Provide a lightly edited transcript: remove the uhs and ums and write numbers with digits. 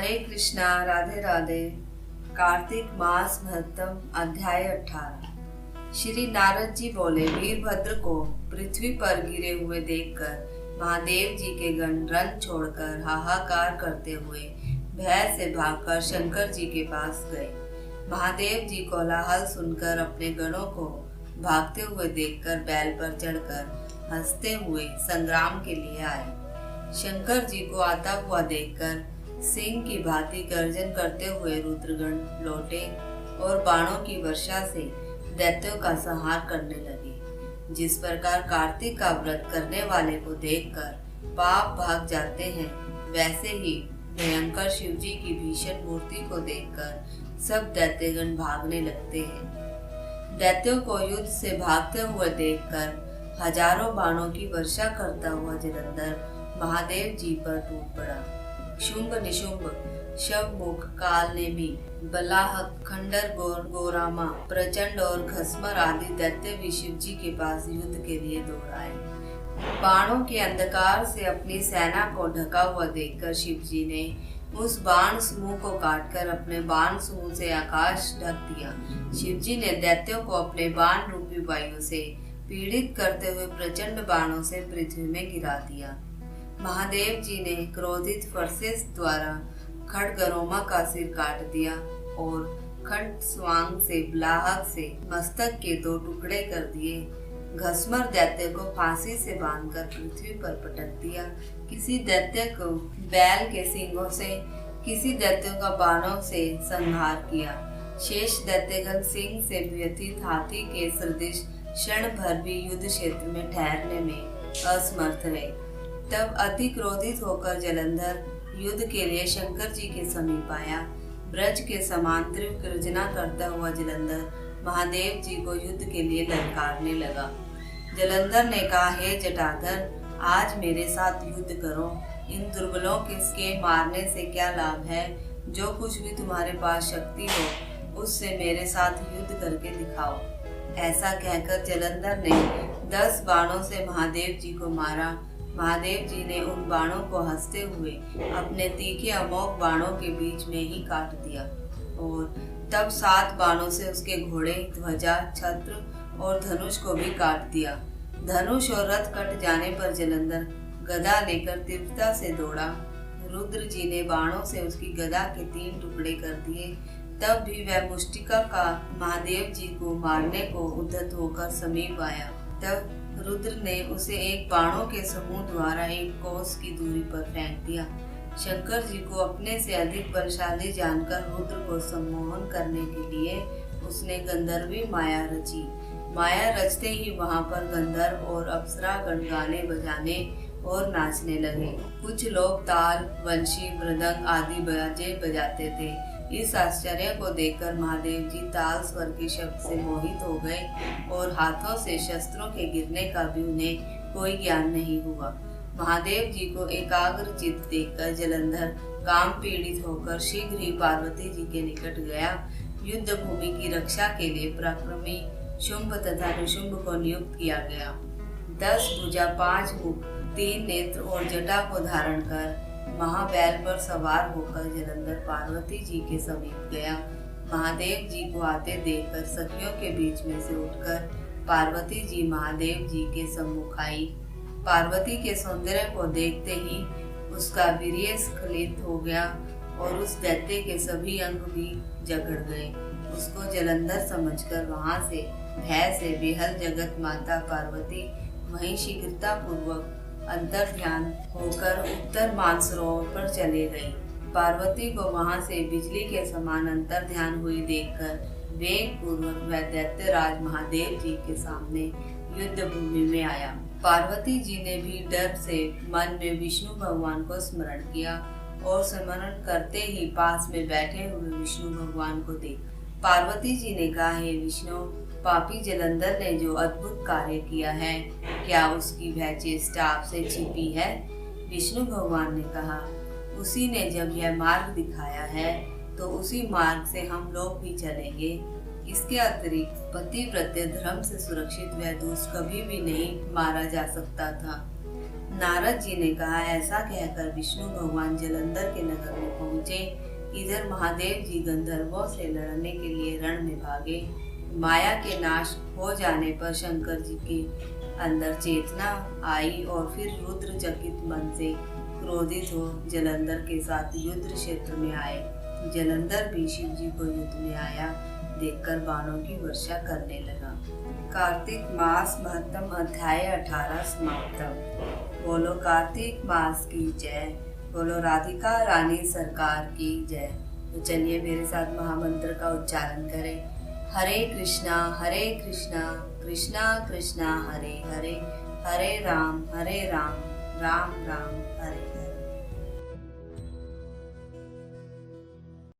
हरे कृष्णा। राधे राधे। कार्तिक मास महत्तम अध्याय 18। श्री नारद जी बोले, वीरभद्र को पृथ्वी पर गिरे हुए देखकर महादेव जी के गण रन छोड़कर हाहाकार करते हुए भय से भागकर शंकर जी के पास गए। महादेव जी कोलाहल सुनकर अपने गणों को भागते हुए देखकर बैल पर चढ़कर हंसते हुए संग्राम के लिए आए। शंकर जी को आता हुआ देखकर सिंह की भांति गर्जन करते हुए रुद्रगण लौटे और बाणों की वर्षा से दैत्यों का संहार करने लगे। जिस प्रकार कार्तिक का व्रत करने वाले को देखकर पाप भाग जाते हैं, वैसे ही भयंकर शिव जी की भीषण मूर्ति को देखकर सब दैत्यगण भागने लगते हैं। दैत्यों को युद्ध से भागते हुए देखकर हजारों बाणों की वर्षा करता हुआ जलंधर महादेव जी पर टूट पड़ा। शुंभ निशुंभ, शवमुख, कालनेमी, बलाहक, खंडर, गोरामा, प्रचंड और घसमर आदि दैत्य भी शिव जी के पास युद्ध के लिए दौड़ आए। बाणों के अंधकार से अपनी सेना को ढका हुआ देखकर शिव जी ने उस बाण समूह को काटकर अपने बाण समूह से आकाश ढक दिया। शिव जी ने दैत्यों को अपने बाण रूपी वायु से पीड़ित करते हुए प्रचंड बाणों से पृथ्वी में गिरा दिया। महादेव जी ने क्रोधित फरसेस द्वारा खड़गरोमा का सिर काट दिया और खंड स्वांग से ब्लाहक से मस्तक के 2 टुकड़े कर दिए। घसमर दैत्य को फांसी से बांधकर पृथ्वी पर पटक दिया। किसी दैत्य को बैल के सींगों से, किसी दैत्यों का बाणों से संहार किया। शेष दैत्यगण सिंह से व्यथित हाथी के सदृश क्षण भर भी युद्ध क्षेत्र में ठहरने में असमर्थ रहे। तब अति क्रोधित होकर जलंधर युद्ध के लिए शंकर जी के समीप आया। ब्रज के समान तीव्र गर्जना करता हुआ जलंधर महादेव जी को युद्ध के लिए ललकारने लगा। जलंधर ने कहा, हे जटाधर, आज मेरे साथ युद्ध करो। इन दुर्बलों के मारने से क्या लाभ है? जो कुछ भी तुम्हारे पास शक्ति हो उससे मेरे साथ युद्ध करके दिखाओ। ऐसा कहकर जलंधर ने 10 बाणों से महादेव जी को मारा। महादेव जी ने उन बाणों को हंसते हुए अपने तीखे अमोघ बाणों के बीच में ही काट दिया और तब 7 बाणों से उसके घोड़े, ध्वजा, छत्र और धनुष को भी काट दिया। धनुष और रथ कट जाने पर जलंधर गदा लेकर तीव्रता से दौड़ा। रुद्र जी ने बाणों से उसकी गदा के 3 टुकड़े कर दिए। तब भी वह मुष्टिका का महादेव जी को मारने को उद्यत होकर समीप आया। तब रुद्र ने उसे एक बाणों के समूह द्वारा 1 कोस की दूरी पर फेंक दिया। शंकर जी को अपने से अधिक बलशाली जानकर रुद्र को सम्मोहन करने के लिए उसने गंधर्वी माया रची। माया रचते ही वहां पर गंधर्व और अप्सरा गण गाने बजाने और नाचने लगे। कुछ लोग ताल, वंशी, मृदंग आदि बाजे बजाते थे। इस आश्चर्य को देखकर महादेव जी ताल स्वर के शब्द से मोहित हो गए और हाथों से शस्त्रों के गिरने का भी उन्हें कोई ज्ञान नहीं हुआ। महादेव जी को एकाग्र चित्त देखकर जलंधर काम पीड़ित होकर शीघ्र ही पार्वती जी के निकट गया। युद्ध भूमि की रक्षा के लिए पराक्रमी शुंभ तथा निशुंभ को नियुक्त किया गया। 10 भुजा, 5 मुख, 3 नेत्र और जटा को धारण कर महाबैल पर सवार होकर जलंधर पार्वती जी के समीप गया। महादेव जी को आते देखकर सखियों के बीच में से उठकर पार्वती जी महादेव जी के सम्मुख आई। पार्वती के सौंदर्य को देखते ही उसका वीर्य स्खलित हो गया और उस दैत्य के सभी अंग भी जकड़ गए। उसको जलंधर समझकर वहां से भय से बेहल जगत माता पार्वती वहीं शीघ्रता पूर्वक अंतर ध्यान होकर उत्तर मानसरोवर पर चले गई। पार्वती को वहां से बिजली के समान अंतर ध्यान हुई देखकर वेग पूर्वक वह दैत्यराज महादेव जी के सामने युद्ध भूमि में आया। पार्वती जी ने भी डर से मन में विष्णु भगवान को स्मरण किया और स्मरण करते ही पास में बैठे हुए विष्णु भगवान को देखा। पार्वती जी ने कहा, हे विष्णु, पापी जलंधर ने जो अद्भुत कार्य किया है, क्या उसकी वह चेष्टा आपसे छिपी है? विष्णु भगवान ने कहा, उसी ने जब यह मार्ग दिखाया है तो उसी मार्ग से हम लोग भी चलेंगे। इसके अतिरिक्त पतिव्रत्य धर्म से सुरक्षित वह दुष्ट कभी भी नहीं मारा जा सकता था। नारद जी ने कहा, ऐसा कहकर विष्णु भगवान जलंधर के नगर में पहुंचे। इधर महादेव जी गंधर्वों से लड़ने के लिए रण में भागे। माया के नाश हो जाने पर शंकर जी के अंदर चेतना आई और फिर रुद्र चकित मन से क्रोधित हो जलंधर के साथ युद्ध क्षेत्र में आए। जलंधर भी शिव जी को युद्ध में आया देखकर बाणों की वर्षा करने लगा। कार्तिक मास महत्तम अध्याय 18 समाप्तम। बोलो कार्तिक मास की जय। बोलो राधिका रानी सरकार की जय। तो चलिए मेरे साथ महामंत्र का उच्चारण करें। हरे कृष्णा कृष्णा कृष्णा हरे हरे, हरे राम राम राम हरे।